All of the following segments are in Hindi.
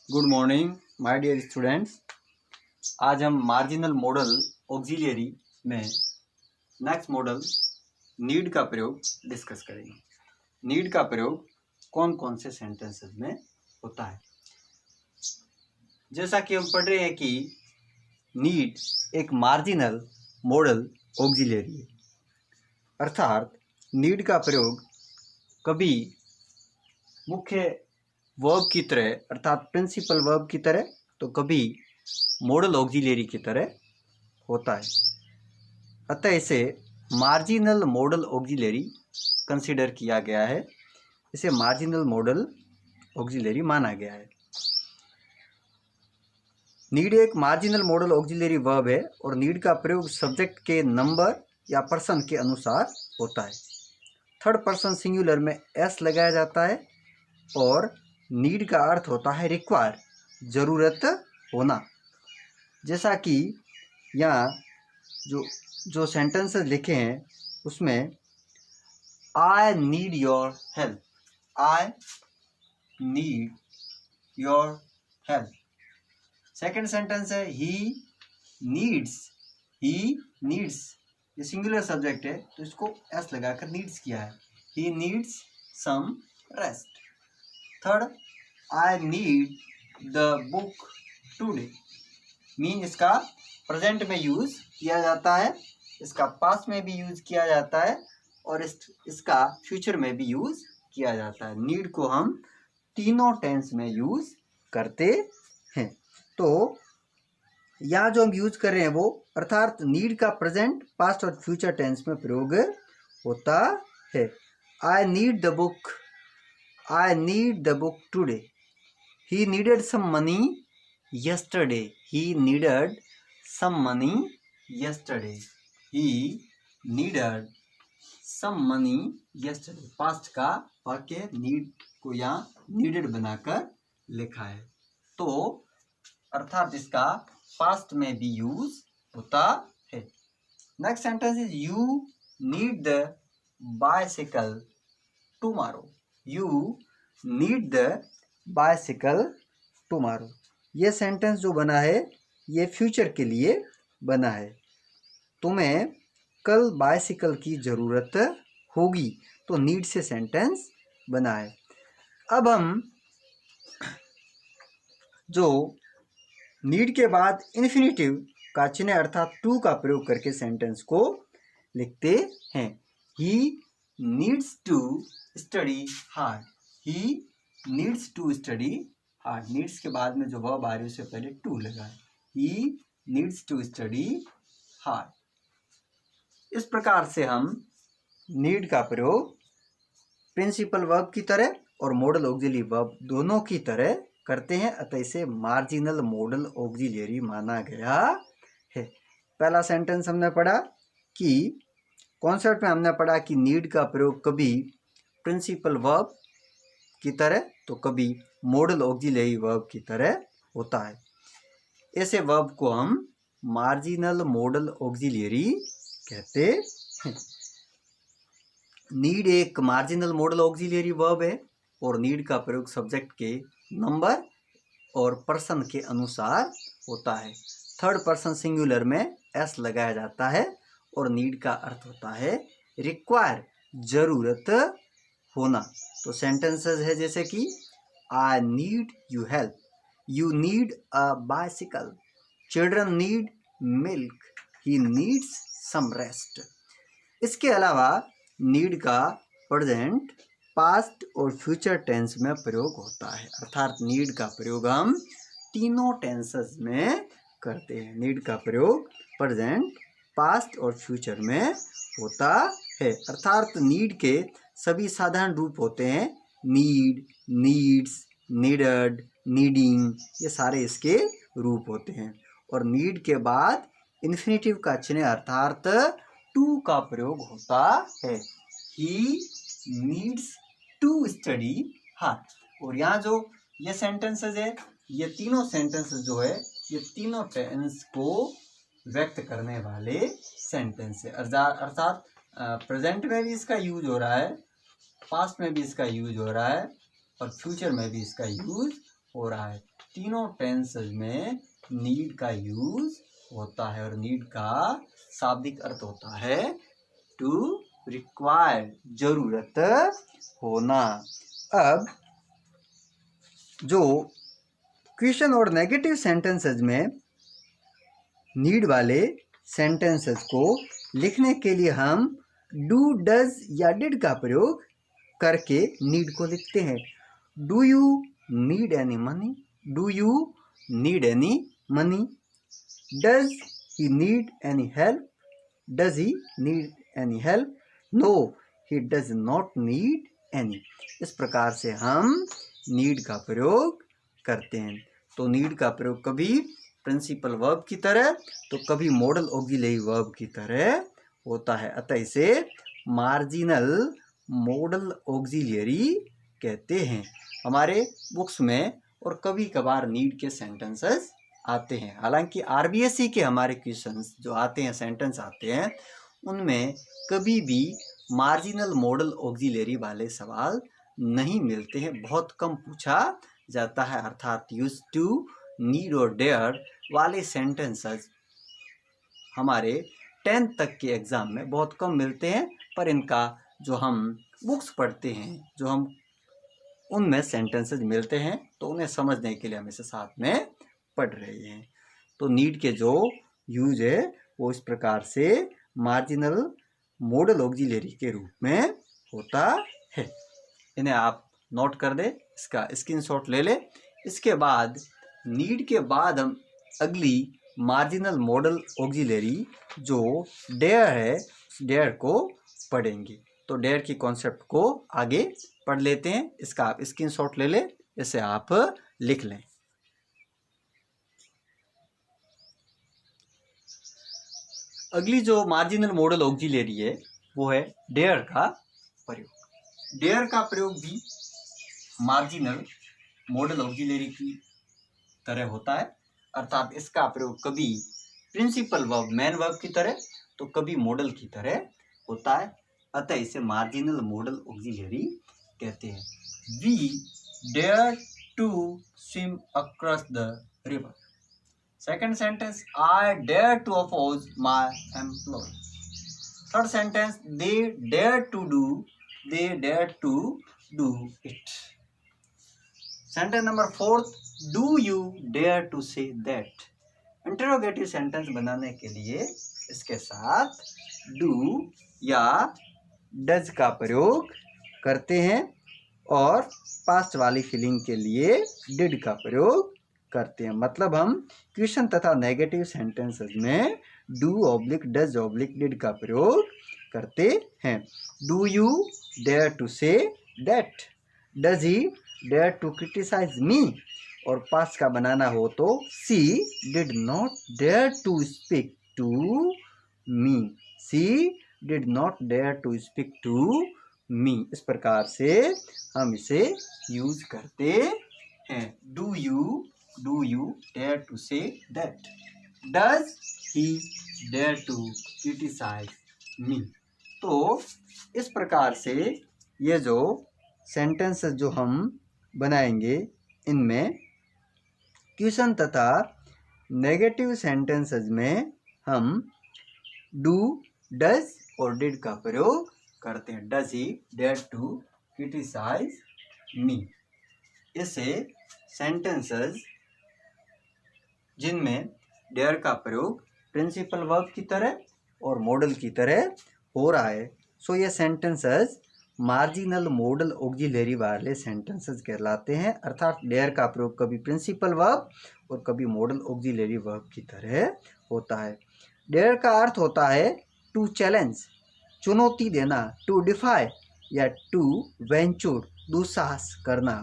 Good morning my dear students. आज हम मार्जिनल मॉडल ऑक्सिलियरी में नेक्स्ट मॉडल नीड का प्रयोग डिस्कस करेंगे। नीड का प्रयोग कौन कौन से सेंटेंसेस में होता है। जैसा कि हम पढ़ रहे हैं कि नीड एक मार्जिनल मॉडल ऑक्सिलियरी है, अर्थात नीड का प्रयोग कभी मुख्य वर्ब की तरह अर्थात प्रिंसिपल वर्ब की तरह तो कभी मॉडल ऑक्सिलियरी की तरह होता है। अतः इसे मार्जिनल मॉडल ऑक्सिलियरी कंसीडर किया गया है, इसे मार्जिनल मॉडल ऑक्सिलियरी माना गया है। नीड एक मार्जिनल मॉडल ऑक्सिलियरी वर्ब है और नीड का प्रयोग सब्जेक्ट के नंबर या पर्सन के अनुसार होता है। थर्ड पर्सन सिंगुलर में एस लगाया जाता है और नीड का अर्थ होता है रिक्वायर, ज़रूरत होना। जैसा कि यहाँ जो सेंटेंसेस लिखे हैं उसमें I need your help, I need your help. Second sentence है ही नीड्स, ये सिंगुलर सब्जेक्ट है तो इसको एस लगाकर नीड्स किया है, he needs some rest. Third, I need the book today, mean इसका प्रेजेंट में यूज किया जाता है, इसका पास्ट में भी यूज किया जाता है और इसका फ्यूचर में भी यूज किया जाता है। नीड को हम तीनों टेंस में यूज करते हैं। तो यहाँ जो हम यूज कर रहे हैं वो अर्थात नीड का प्रेजेंट, पास्ट और फ्यूचर टेंस में प्रयोग होता है। आई need the book, I need the book today. He needed some money yesterday. He needed some money yesterday. He needed some money yesterday. Past का वाक्य need को यहाँ needed बनाकर लिखा है, तो अर्थात इसका past में भी यूज होता है। Next sentence is you need the bicycle tomorrow. You need the bicycle tomorrow. ये सेंटेंस जो बना है ये फ्यूचर के लिए बना है, तुम्हें कल बाइसिकल की ज़रूरत होगी, तो नीड से सेंटेंस बना है। अब हम जो नीड के बाद इन्फिनिटिव का चिन्ह अर्थात टू का प्रयोग करके सेंटेंस को लिखते हैं। He needs to study hard, he needs to study hard. Needs के बाद में जो वर्ब आ रही है उससे पहले टू लगा है, he needs to study hard. इस प्रकार से हम नीड का प्रयोग प्रिंसिपल वर्ब की तरह और मॉडल ऑक्सिलियरी वर्ब दोनों की तरह करते हैं, अतः इसे मार्जिनल मॉडल ऑक्सिलियरी माना गया है। पहला सेंटेंस हमने पढ़ा कि कॉन्सेप्ट में हमने पढ़ा कि नीड का प्रयोग कभी प्रिंसिपल वर्ब की तरह तो कभी मॉडल ऑक्सिलियरी वर्ब की तरह होता है। ऐसे वर्ब को हम मार्जिनल मॉडल ऑक्सिलियरी कहते हैं। नीड एक मार्जिनल मॉडल ऑक्सिलियरी वर्ब है और नीड का प्रयोग सब्जेक्ट के नंबर और पर्सन के अनुसार होता है। थर्ड पर्सन सिंगुलर में एस लगाया जाता है और नीड का अर्थ होता है रिक्वायर, जरूरत होना। तो सेंटेंसेस है जैसे कि I need you help, you need a bicycle, children need milk, he needs some rest. इसके अलावा नीड का प्रेजेंट, पास्ट और फ्यूचर टेंस में प्रयोग होता है, अर्थात नीड का प्रयोग हम तीनों टेंसेस में करते हैं। नीड का प्रयोग प्रेजेंट, पास्ट और फ्यूचर में होता है, अर्थात नीड के सभी साधारण रूप होते हैं, नीड, नीड्स, नीडेड, नीडिंग, ये सारे इसके रूप होते हैं। और नीड के बाद इन्फिनिटिव का चिन्ह अर्थात टू का प्रयोग होता है, he needs to study hard. और यहाँ जो ये सेंटेंसेस है, ये तीनों सेंटेंसेस जो है ये तीनों टेंस को व्यक्त करने वाले सेंटेंस है, अर्थात प्रेजेंट में भी इसका यूज हो रहा है, पास्ट में भी इसका यूज हो रहा है और फ्यूचर में भी इसका यूज हो रहा है। तीनों टेंसेस में नीड का यूज होता है और नीड का शाब्दिक अर्थ होता है टू रिक्वायर, जरूरत होना। अब जो क्वेश्चन और नेगेटिव सेंटेंसेस में नीड वाले सेंटेंसेस को लिखने के लिए हम डू, डज या डिड का प्रयोग करके नीड को लिखते हैं। Do you need any money? Do you need any money? Does he need any help? Does he need any help? No, he does not need any. इस प्रकार से हम नीड का प्रयोग करते हैं। तो नीड का प्रयोग कभी प्रिंसिपल वर्ब की तरह तो कभी मॉडल ऑक्सिलरी वर्ब की तरह होता है। अतः इसे मार्जिनल मॉडल ऑक्सिलरी कहते हैं हमारे बुक्स में। और कभी कभार नीड के सेंटेंसेस आते हैं। हालांकि आरबीएससी के हमारे क्वेश्चंस जो आते हैं, सेंटेंस आते हैं, उनमें कभी भी मार्जिनल मॉडल ऑक्सिलरी वाले सवाल नहीं मिलते हैं, बहुत कम पूछा जाता है। अर्थात यूज टू, नीड और डेयर वाले सेंटेंसेस हमारे 10th तक के एग्ज़ाम में बहुत कम मिलते हैं। पर इनका जो हम बुक्स पढ़ते हैं, जो हम उनमें सेंटेंसेस मिलते हैं, तो उन्हें समझने के लिए हम इसे साथ में पढ़ रहे हैं। तो नीड के जो यूज है वो इस प्रकार से मार्जिनल मॉडल ऑक्सिलरी के रूप में होता है। इन्हें आप नोट कर दे, इसका स्क्रीनशॉट ले ले। इसके बाद नीड के बाद हम अगली मार्जिनल मॉडल ऑक्सिलरी जो डेयर है, उस डेयर को पढ़ेंगे। तो डेयर की कॉन्सेप्ट को आगे पढ़ लेते हैं। इसका आप स्क्रीनशॉट ले ले, इसे आप लिख लें। अगली जो मार्जिनल मॉडल ऑक्सिलरी है वो है डेयर का प्रयोग। डेयर का प्रयोग भी मार्जिनल मॉडल ऑक्सिलरी की तरह होता है। अर्थात इसका प्रयोग कभी प्रिंसिपल वर्ब, मेन वर्ब की तरह तो कभी मॉडल की तरह होता है। अतः इसे मार्जिनल मॉडल ऑक्सिलरी कहते हैं। We dare to swim across the river. Second sentence, I dare to oppose my employer. Third sentence, they dare to do it. Sentence number 4, do you dare to say that? Interrogative sentence बनाने के लिए इसके साथ do या does का प्रयोग करते हैं और पास्ट वाली फीलिंग के लिए did का प्रयोग करते हैं। मतलब हम क्वेश्चन तथा नेगेटिव सेंटेंसेस में do oblique does oblique did का प्रयोग करते हैं। Do you dare to say that? Does he dare to criticise me? और पास्ट का बनाना हो तो she did not dare to speak to me. She did not dare to speak to me. इस प्रकार से हम इसे यूज करते हैं। Do you dare to say that? Does he dare to criticize me? तो इस प्रकार से ये जो सेंटेंसेस जो हम बनाएंगे, इनमें क्वेश्चन तथा नेगेटिव सेंटेंसेस में हम डू, डज और डिड का प्रयोग करते हैं। Does he dare to criticise me. इसे सेंटेंसेस जिनमें डेयर का प्रयोग प्रिंसिपल वर्ब की तरह और मॉडल की तरह हो रहा है, सो ये सेंटेंसेस मार्जिनल मॉडल ऑक्सिलरी वाले सेंटेंसेस कहलाते हैं। अर्थात डेयर का प्रयोग कभी प्रिंसिपल वर्ब और कभी मॉडल ऑक्सिलरी वर्ब की तरह होता है। डेयर का अर्थ होता है टू चैलेंज, चुनौती देना, टू डिफाई या टू वेंचर, दुस्साहस करना।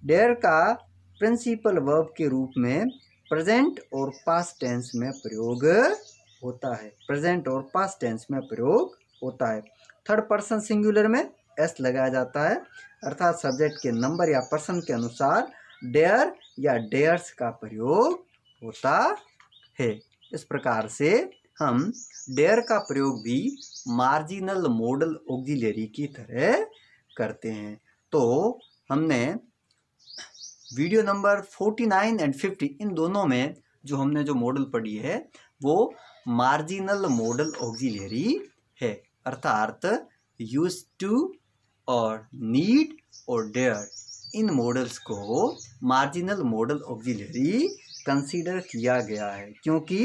डेयर का प्रिंसिपल वर्ब के रूप में प्रेजेंट और पास्ट टेंस में प्रयोग होता है। प्रेजेंट और पास्ट टेंस में प्रयोग होता है। थर्ड पर्सन सिंगुलर में एस लगाया जाता है। अर्थात सब्जेक्ट के नंबर या पर्सन के अनुसार डेयर या डेयर्स का प्रयोग होता है। इस प्रकार से हम डेयर का प्रयोग भी मार्जिनल मॉडल ऑक्सिलरी की तरह करते हैं। तो हमने वीडियो नंबर 49 एंड 50 इन दोनों में जो हमने जो मॉडल पढ़ी है वो मार्जिनल मॉडल ऑक्सिलरी है, अर्थात यूज टू और नीड और डेयर, इन मॉडल्स को मार्जिनल मॉडल ऑक्सिलरी कंसीडर किया गया है, क्योंकि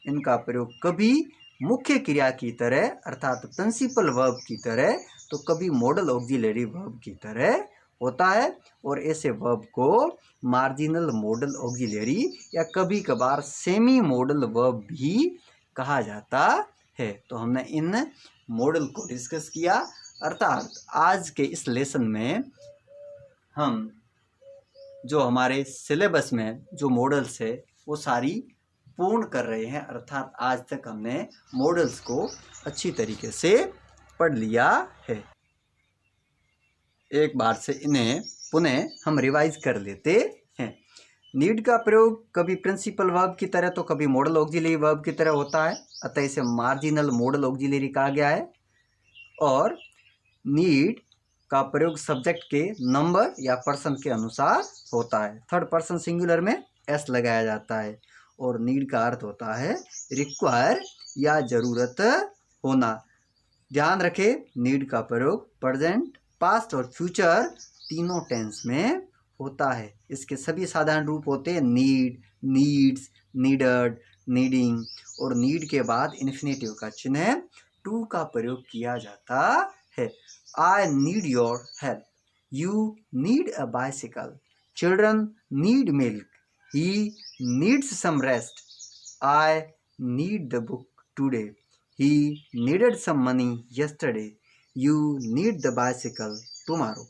इनका प्रयोग कभी मुख्य क्रिया की तरह अर्थात प्रिंसिपल वर्ब की तरह तो कभी मॉडल ऑक्सिलरी वर्ब की तरह होता है, और ऐसे वर्ब को मार्जिनल मॉडल ऑक्सिलरी या कभी कभार सेमी मॉडल वर्ब भी कहा जाता है। तो हमने इन मॉडल को डिस्कस किया, अर्थात आज के इस लेसन में हम जो हमारे सिलेबस में जो मॉडल्स है वो सारी पूर्ण कर रहे हैं, अर्थात आज तक हमने मॉडल्स को अच्छी तरीके से पढ़ लिया है। एक बार से इन्हें पुनः हम रिवाइज कर लेते हैं। नीड का प्रयोग कभी प्रिंसिपल वर्ब की तरह तो कभी मॉडल ऑक्सिलरी वर्ब की तरह होता है, अतः इसे मार्जिनल मॉडल ऑक्सिलरी कहा गया है। और नीड का प्रयोग सब्जेक्ट के नंबर या पर्सन के अनुसार होता है, थर्ड पर्सन सिंगुलर में एस लगाया जाता है। और नीड का अर्थ होता है रिक्वायर या ज़रूरत होना। ध्यान रखें, नीड का प्रयोग प्रेजेंट, पास्ट और फ्यूचर तीनों टेंस में होता है। इसके सभी साधारण रूप होते हैं नीड, नीड्स, नीडेड, नीडिंग, और नीड के बाद इन्फिनेटिव का चिन्ह टू का प्रयोग किया जाता है। I need your help. You need a bicycle. Children need milk. He needs some rest. I need the book today. He needed some money yesterday. You need the bicycle tomorrow.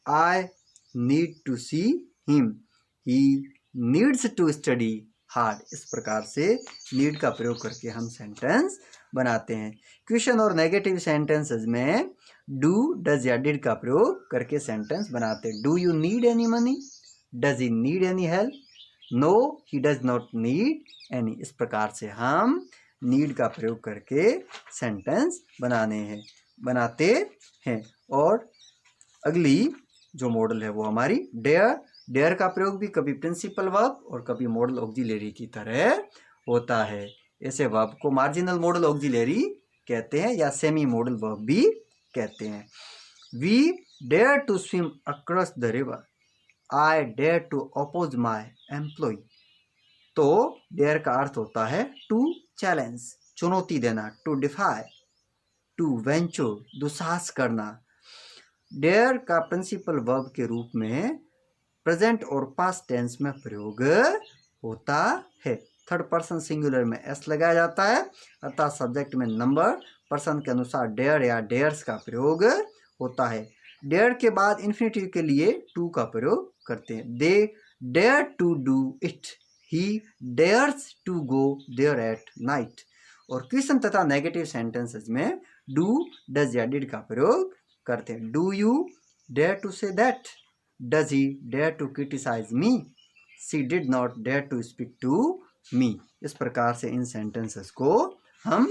I need to see him. He needs to study hard. इस प्रकार से need का प्रयोग करके हम सेंटेंस बनाते हैं। क्वेश्चन और नेगेटिव सेंटेंसेस में डू, डज या डिड का प्रयोग करके सेंटेंस बनाते हैं। Do you need any money? Does he need any help? No, he does not need any. इस प्रकार से हम नीड का प्रयोग करके सेंटेंस बनाते हैं। और अगली जो मॉडल है वो हमारी डेयर। डेयर का प्रयोग भी कभी प्रिंसिपल वर्ब और कभी मॉडल ऑक्सिलरी की तरह होता है। ऐसे वर्ब को मार्जिनल मॉडल ऑक्सिलरी कहते हैं या सेमी मॉडल वर्ब भी कहते हैं। We dare to swim across the river. I dare to oppose my employ. तो डेयर का अर्थ होता है टू चैलेंज, चुनौती देना, टू डिफाई, टू वेंचर, दुस्साहस करना। डेयर का प्रिंसिपल वर्ब के रूप में प्रेजेंट और पास्ट टेंस में प्रयोग होता है। थर्ड पर्सन सिंगुलर में एस लगाया जाता है, अर्थात सब्जेक्ट में नंबर, पर्सन के अनुसार डेयर या डेयर्स का प्रयोग होता है। डेयर के बाद इन्फिनेटिव के लिए टू का प्रयोग करते हैं। They dare to do it. He dares to go there at night. और क्वेश्चन तथा नेगेटिव सेंटेंसेस में डू, डज या डिड का प्रयोग करते हैं। Do you dare to say that? Does he dare to criticise me? She did not dare to speak to me. इस प्रकार से इन सेंटेंसेस को हम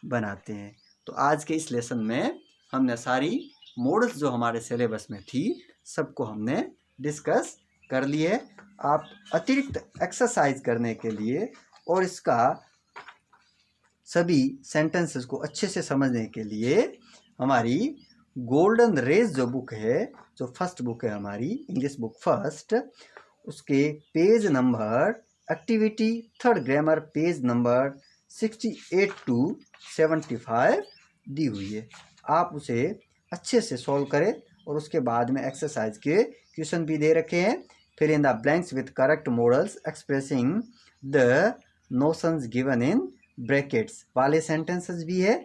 बनाते हैं। तो आज के इस लेसन में हमने सारी मॉडल्स जो हमारे सिलेबस में थी सबको हमने डिस्कस कर लिए। आप अतिरिक्त एक्सरसाइज करने के लिए और इसका सभी सेंटेंसेस को अच्छे से समझने के लिए हमारी गोल्डन रेज जो बुक है, जो फर्स्ट बुक है हमारी इंग्लिश बुक फर्स्ट, उसके page number activity third grammar page number 68 to 75 दी हुई है। आप उसे अच्छे से सॉल्व करें और उसके बाद में एक्सरसाइज के क्वेश्चन भी दे रखे हैं। Fill in the blanks with correct modals expressing the notions given in brackets वाले सेंटेंसेस भी है।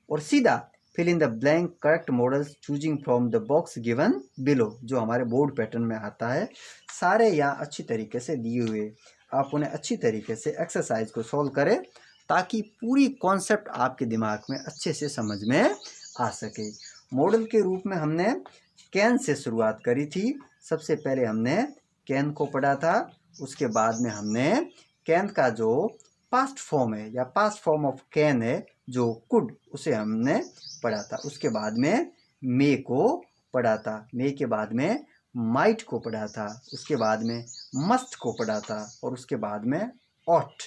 और सीधा fill in the blank correct modals choosing from the box given below, जो हमारे बोर्ड पैटर्न में आता है। सारे यहाँ अच्छी तरीके से दिए हुए, आप उन्हें अच्छी तरीके से एक्सरसाइज को सॉल्व करें ताकि पूरी कॉन्सेप्ट आपके दिमाग में अच्छे से समझ में आ सके। मॉडल के रूप में हमने कैन से शुरुआत करी थी। सबसे पहले हमने कैन को पढ़ा था, उसके बाद में हमने कैन का जो पास्ट फॉर्म है या पास्ट फॉर्म ऑफ कैन है जो कुड, उसे हमने पढ़ा था। उसके बाद में मे को पढ़ा था। मे के बाद में माइट को पढ़ा था, उसके बाद में मस्ट को पढ़ा था और उसके बाद में ऑट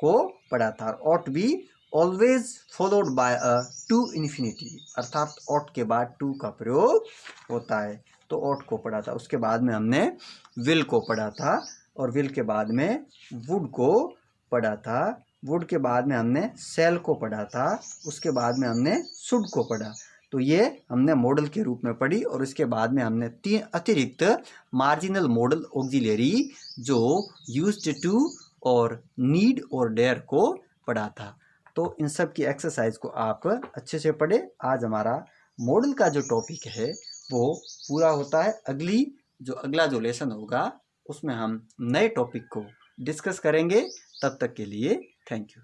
को पढ़ा था। ऑट भी always followed by a to infinity, अर्थात ऑट के बाद टू का प्रयोग होता है। तो ऑट को पढ़ा था, उसके बाद में हमने विल को पढ़ा था और विल के बाद में वुड को पढ़ा था, वुड के बाद में हमने सेल को पढ़ा था, उसके बाद में हमने शुड को पढ़ा। तो ये हमने मॉडल के रूप में पढ़ी और इसके बाद में हमने 3 अतिरिक्त मार्जिनल मॉडल ऑक्सिलरी जो यूज्ड टू और नीड और डेयर को पढ़ा था। तो इन सब की एक्सरसाइज को आप अच्छे से पढ़े। आज हमारा मॉडल का जो टॉपिक है वो पूरा होता है। अगला जो लेसन होगा उसमें हम नए टॉपिक को डिस्कस करेंगे। तब तक के लिए थैंक यू।